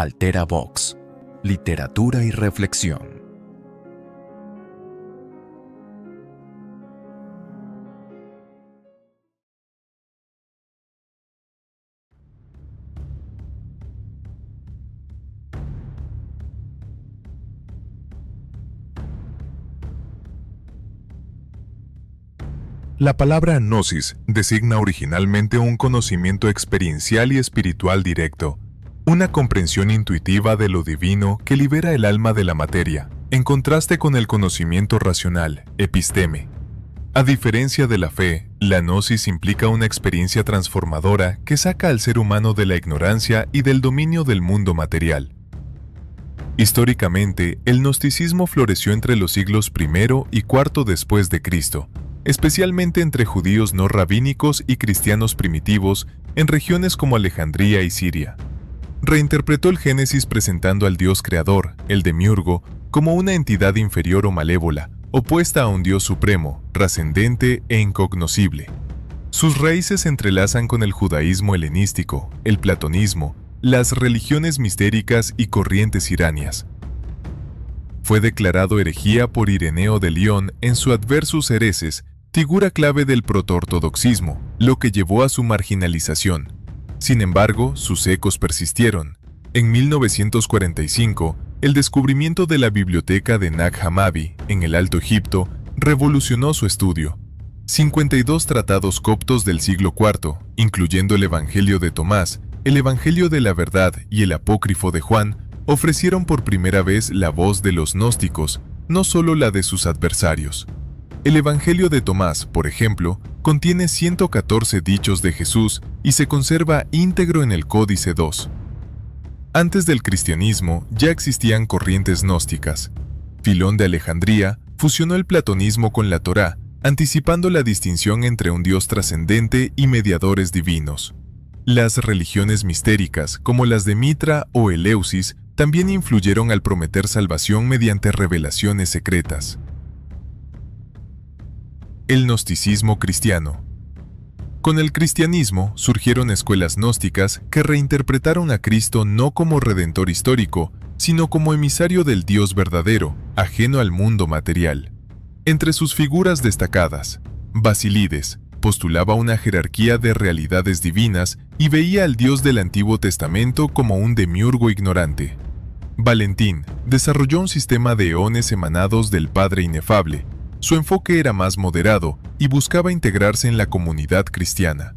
Altera Vox, literatura y reflexión. La palabra gnosis designa originalmente un conocimiento experiencial y espiritual directo, una comprensión intuitiva de lo divino que libera el alma de la materia, en contraste con el conocimiento racional, episteme. A diferencia de la fe, la gnosis implica una experiencia transformadora que saca al ser humano de la ignorancia y del dominio del mundo material. Históricamente, el gnosticismo floreció entre los siglos I y IV después de Cristo, especialmente entre judíos no rabínicos y cristianos primitivos en regiones como Alejandría y Siria. Reinterpretó el Génesis presentando al Dios creador, el demiurgo, como una entidad inferior o malévola, opuesta a un Dios supremo, trascendente e incognoscible. Sus raíces se entrelazan con el judaísmo helenístico, el platonismo, las religiones mistéricas y corrientes iranias. Fue declarado herejía por Ireneo de León en su Adversus Hereses, figura clave del protoortodoxismo, lo que llevó a su marginalización. Sin embargo, sus ecos persistieron. En 1945, el descubrimiento de la biblioteca de Nag Hammadi, en el Alto Egipto, revolucionó su estudio. 52 tratados coptos del siglo IV, incluyendo el Evangelio de Tomás, el Evangelio de la Verdad y el Apócrifo de Juan, ofrecieron por primera vez la voz de los gnósticos, no solo la de sus adversarios. El Evangelio de Tomás, por ejemplo, contiene 114 dichos de Jesús y se conserva íntegro en el Códice II. Antes del cristianismo ya existían corrientes gnósticas. Filón de Alejandría fusionó el platonismo con la Torá, anticipando la distinción entre un Dios trascendente y mediadores divinos. Las religiones mistéricas, como las de Mitra o Eleusis, también influyeron al prometer salvación mediante revelaciones secretas. El gnosticismo cristiano. Con el cristianismo surgieron escuelas gnósticas que reinterpretaron a Cristo no como redentor histórico, sino como emisario del Dios verdadero, ajeno al mundo material. Entre sus figuras destacadas, Basilides postulaba una jerarquía de realidades divinas y veía al Dios del Antiguo Testamento como un demiurgo ignorante. Valentín desarrolló un sistema de eones emanados del Padre inefable. Su enfoque era más moderado y buscaba integrarse en la comunidad cristiana.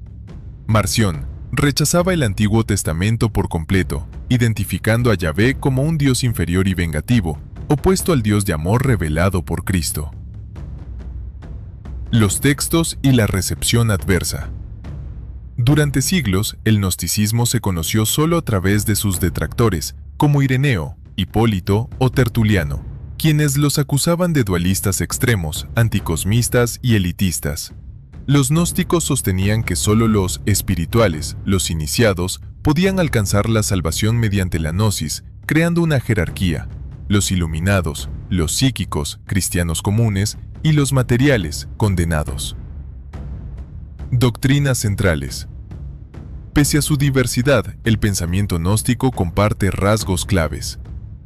Marción rechazaba el Antiguo Testamento por completo, identificando a Yahvé como un Dios inferior y vengativo, opuesto al Dios de amor revelado por Cristo. Los textos y la recepción adversa. Durante siglos, el gnosticismo se conoció solo a través de sus detractores, como Ireneo, Hipólito o Tertuliano, quienes los acusaban de dualistas extremos, anticosmistas y elitistas. Los gnósticos sostenían que solo los espirituales, los iniciados, podían alcanzar la salvación mediante la gnosis, creando una jerarquía: los iluminados, los psíquicos, cristianos comunes, y los materiales, condenados. Doctrinas centrales. Pese a su diversidad, el pensamiento gnóstico comparte rasgos claves.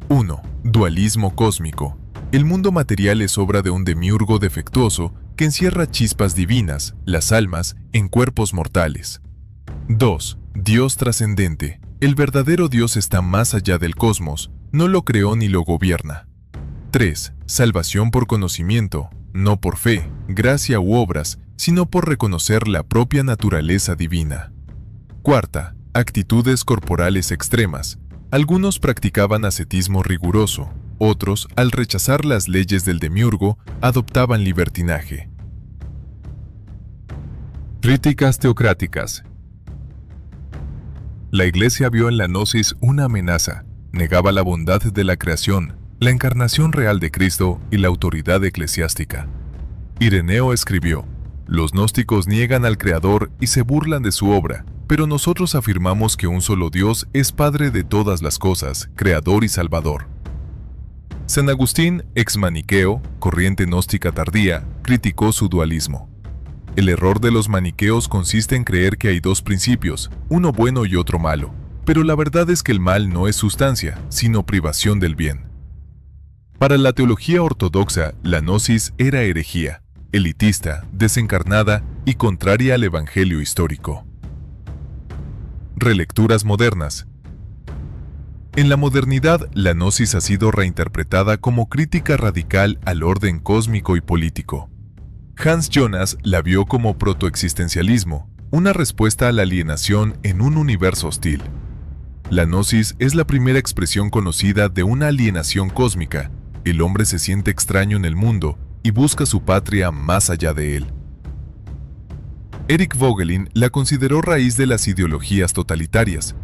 1. Dualismo cósmico. El mundo material es obra de un demiurgo defectuoso que encierra chispas divinas, las almas, en cuerpos mortales. 2. Dios trascendente. El verdadero Dios está más allá del cosmos, no lo creó ni lo gobierna. 3. Salvación por conocimiento, no por fe, gracia u obras, sino por reconocer la propia naturaleza divina. 4. Actitudes corporales extremas. Algunos practicaban ascetismo riguroso, otros, al rechazar las leyes del demiurgo, adoptaban libertinaje. Críticas teocráticas. La Iglesia vio en la gnosis una amenaza, negaba la bondad de la creación, la encarnación real de Cristo y la autoridad eclesiástica. Ireneo escribió: «Los gnósticos niegan al Creador y se burlan de su obra, pero nosotros afirmamos que un solo Dios es Padre de todas las cosas, Creador y Salvador». San Agustín, exmaniqueo, corriente gnóstica tardía, criticó su dualismo. El error de los maniqueos consiste en creer que hay dos principios, uno bueno y otro malo, Pero la verdad es que el mal no es sustancia, sino privación del bien. Para la teología ortodoxa, la gnosis era herejía, elitista, desencarnada y contraria al evangelio histórico. Relecturas modernas. En la modernidad, la gnosis ha sido reinterpretada como crítica radical al orden cósmico y político. Hans Jonas la vio como protoexistencialismo, una respuesta a la alienación en un universo hostil. La gnosis es la primera expresión conocida de una alienación cósmica. El hombre se siente extraño en el mundo y busca su patria más allá de él. Eric Voegelin la consideró raíz de las ideologías totalitarias.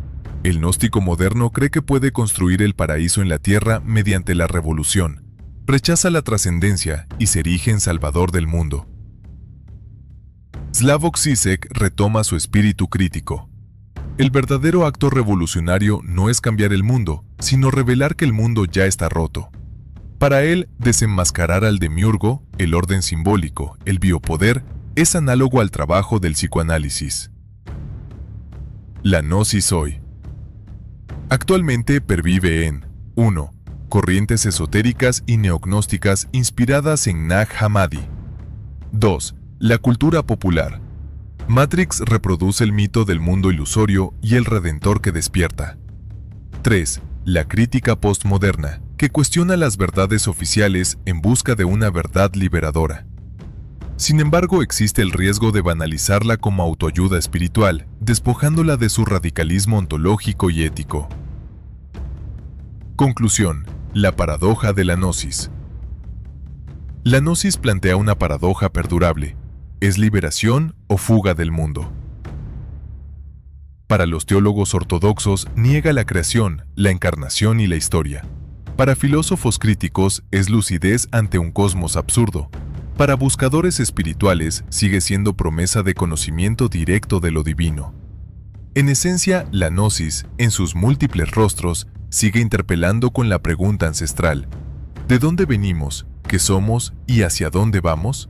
El gnóstico moderno cree que puede construir el paraíso en la tierra mediante la revolución. Rechaza la trascendencia y se erige en salvador del mundo. Slavoj Žižek retoma su espíritu crítico. El verdadero acto revolucionario no es cambiar el mundo, sino revelar que el mundo ya está roto. Para él, desenmascarar al demiurgo, el orden simbólico, el biopoder, es análogo al trabajo del psicoanálisis. La gnosis hoy. Actualmente pervive en 1. Corrientes esotéricas y neognósticas inspiradas en Nag Hammadi. 2. La cultura popular. Matrix reproduce el mito del mundo ilusorio y el redentor que despierta. 3. La crítica postmoderna, que cuestiona las verdades oficiales en busca de una verdad liberadora. Sin embargo, existe el riesgo de banalizarla como autoayuda espiritual, despojándola de su radicalismo ontológico y ético. Conclusión: la paradoja de la gnosis. La gnosis plantea una paradoja perdurable. ¿Es liberación o fuga del mundo? Para los teólogos ortodoxos, niega la creación, la encarnación y la historia. Para filósofos críticos, es lucidez ante un cosmos absurdo. Para buscadores espirituales, sigue siendo promesa de conocimiento directo de lo divino. En esencia, la gnosis, en sus múltiples rostros, sigue interpelando con la pregunta ancestral: ¿de dónde venimos, qué somos y hacia dónde vamos?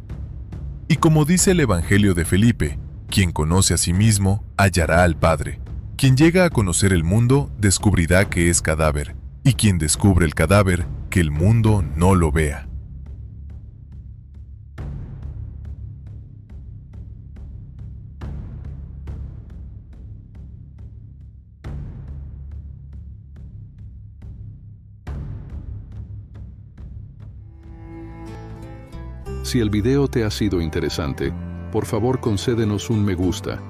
Y como dice el Evangelio de Felipe, quien conoce a sí mismo, hallará al Padre. Quien llega a conocer el mundo, descubrirá que es cadáver, y quien descubre el cadáver, que el mundo no lo vea. Si el video te ha sido interesante, por favor concédenos un me gusta.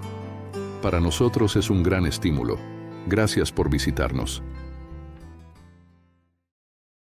Para nosotros es un gran estímulo. Gracias por visitarnos.